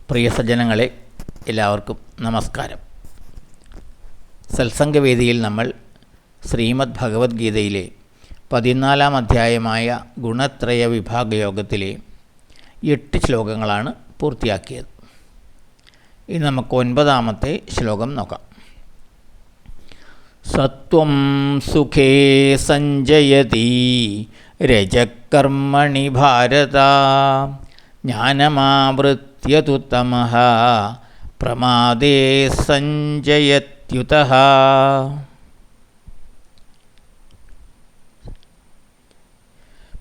പ്രിയ സജ്ജനങ്ങളെ, എല്ലാവർക്കും നമസ്കാരം. സത്സംഗവേദിയിൽ നമ്മൾ ശ്രീമദ് ഭഗവത്ഗീതയിലെ 14-ാം അധ്യായമായ ഗുണത്രയ വിഭാഗയോഗത്തിലെ 8 ശ്ലോകങ്ങളാണ് പൂർത്തിയാക്കിയത്. ഇനി നമുക്ക് 9-ാമത്തെ ശ്ലോകം നോക്കാം. സത്വം സുഖേ സഞ്ജയതി രജകർമ്മണി ഭാരത ജ്ഞാനമാവൃത്യ തമഃ പ്രമാദേ സഞ്ജയത്യുതഃ.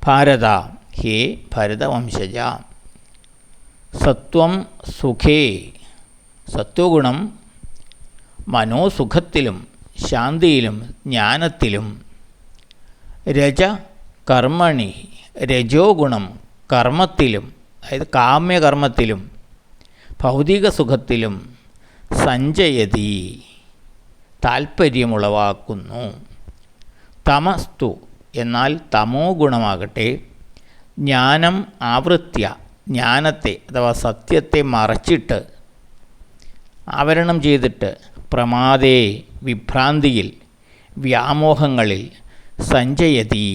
ഭാരത, ഹേ ഭരതവംശജ, സത്വം സുഖേ, സത്വഗുണം മനോസുഖത്തിലും ശാന്തിയിലും ജ്ഞാനത്തിലും, രജ കർമ്മണി, രജോ ഗുണം കർമ്മത്തിലും, അതായത് കാമ്യകർമ്മത്തിലും ഭൗതിക സുഖത്തിലും, സഞ്ജയതി താൽപ്പര്യമുളവാക്കുന്നു. തമസ്തു, എന്നാൽ തമോ ഗുണമാകട്ടെ ജ്ഞാനം ആവൃത്യ, ജ്ഞാനത്തെ അഥവാ സത്യത്തെ മറച്ചിട്ട് ആവരണം ചെയ്തിട്ട്, പ്രമാദേ വിഭ്രാന്തിയിൽ, വ്യാമോഹങ്ങളിൽ, സഞ്ജയതി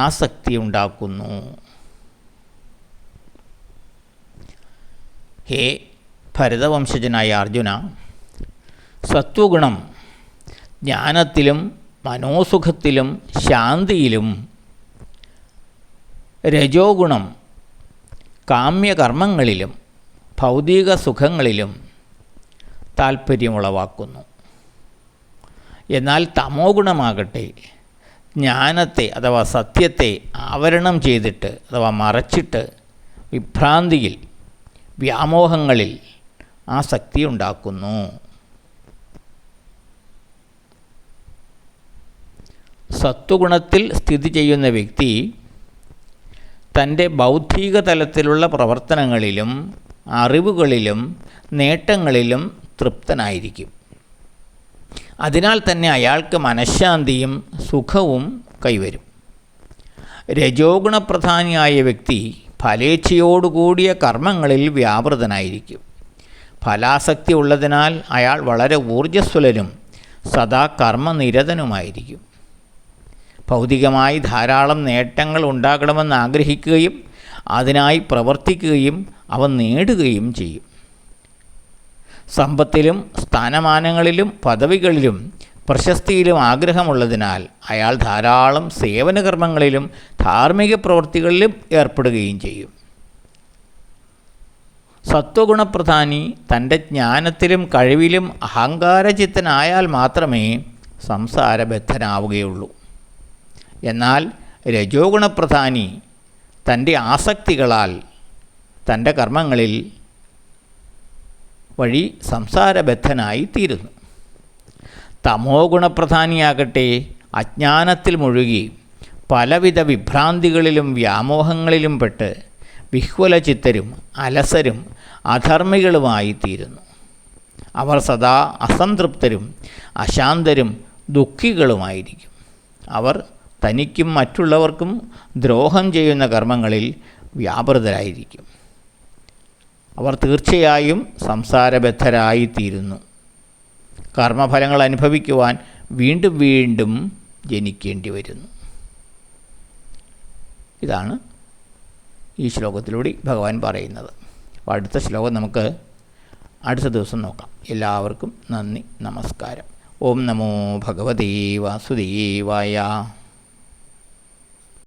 ആസക്തി ഉണ്ടാക്കുന്നു. ഹേ ഭരതവംശജനായ അർജുന, സത്വഗുണം ജ്ഞാനത്തിലും മനോസുഖത്തിലും ശാന്തിയിലും, രജോ ഗുണം കാമ്യകർമ്മങ്ങളിലും ഭൗതിക സുഖങ്ങളിലും താൽപ്പര്യമുളവാക്കുന്നു. എന്നാൽ തമോ ഗുണമാകട്ടെ ജ്ഞാനത്തെ അഥവാ സത്യത്തെ ആവരണം ചെയ്തിട്ട് അഥവാ മറച്ചിട്ട് വിഭ്രാന്തിയിൽ, വ്യാമോഹങ്ങളിൽ ആസക്തി ഉണ്ടാക്കുന്നു. സത്വഗുണത്തിൽ സ്ഥിതി ചെയ്യുന്ന വ്യക്തി തൻ്റെ ബൗദ്ധിക തലത്തിലുള്ള പ്രവർത്തനങ്ങളിലും അറിവുകളിലും നേട്ടങ്ങളിലും തൃപ്തനായിരിക്കും. അതിനാൽ തന്നെ അയാൾക്ക് മനഃശാന്തിയും സുഖവും കൈവരും. രജോ ഗുണപ്രധാനിയായ വ്യക്തി ഫലേച്ഛയോടുകൂടിയ കർമ്മങ്ങളിൽ വ്യാപൃതനായിരിക്കും. ഫലാസക്തി ഉള്ളതിനാൽ അയാൾ വളരെ ഊർജ്ജസ്വലനും സദാ കർമ്മനിരതനുമായിരിക്കും. ഭൗതികമായി ധാരാളം നേട്ടങ്ങൾ ഉണ്ടാകണമെന്ന് ആഗ്രഹിക്കുകയും അതിനായി പ്രവർത്തിക്കുകയും അവ നേടുകയും ചെയ്യും. സമ്പത്തിലും സ്ഥാനമാനങ്ങളിലും പദവികളിലും പ്രശസ്തിയിലും ആഗ്രഹമുള്ളതിനാൽ അയാൾ ധാരാളം സേവനകർമ്മങ്ങളിലും ധാർമ്മിക പ്രവൃത്തികളിലും ഏർപ്പെടുകയും ചെയ്യും. സത്വഗുണപ്രധാനി തൻ്റെ ജ്ഞാനത്തിലും കഴിവിലും അഹങ്കാരചിത്തനായാൽ മാത്രമേ സംസാരബദ്ധനാവുകയുള്ളൂ. എന്നാൽ രജോ ഗുണപ്രധാനി തൻ്റെ ആസക്തികളാൽ തൻ്റെ കർമ്മങ്ങളിൽ വഴി സംസാരബദ്ധനായി തീരുന്നു. തമോ ഗുണപ്രധാനിയാകട്ടെ അജ്ഞാനത്തിൽ മുഴുകി പലവിധ വിഭ്രാന്തികളിലും വ്യാമോഹങ്ങളിലും പെട്ട് വിഹ്വലചിത്തരും അലസരും അധർമ്മികളുമായി തീരുന്നു. അവർ സദാ അസംതൃപ്തരും അശാന്തരും ദുഃഖികളുമായിരിക്കും. അവർ തനിക്കും മറ്റുള്ളവർക്കും ദ്രോഹം ചെയ്യുന്ന കർമ്മങ്ങളിൽ വ്യാപൃതരായിരിക്കും. അവർ തീർച്ചയായും സംസാരബദ്ധരായിത്തീരുന്നു. കർമ്മഫലങ്ങൾ അനുഭവിക്കുവാൻ വീണ്ടും വീണ്ടും ജനിക്കേണ്ടി വരുന്നു. ഇതാണ് ഈ ശ്ലോകത്തിലൂടെ ഭഗവാൻ പറയുന്നത്. അപ്പോൾ അടുത്ത ശ്ലോകം നമുക്ക് അടുത്ത ദിവസം നോക്കാം. എല്ലാവർക്കും നന്ദി, നമസ്കാരം. ഓം നമോ ഭഗവതേ വാസുദേവായ.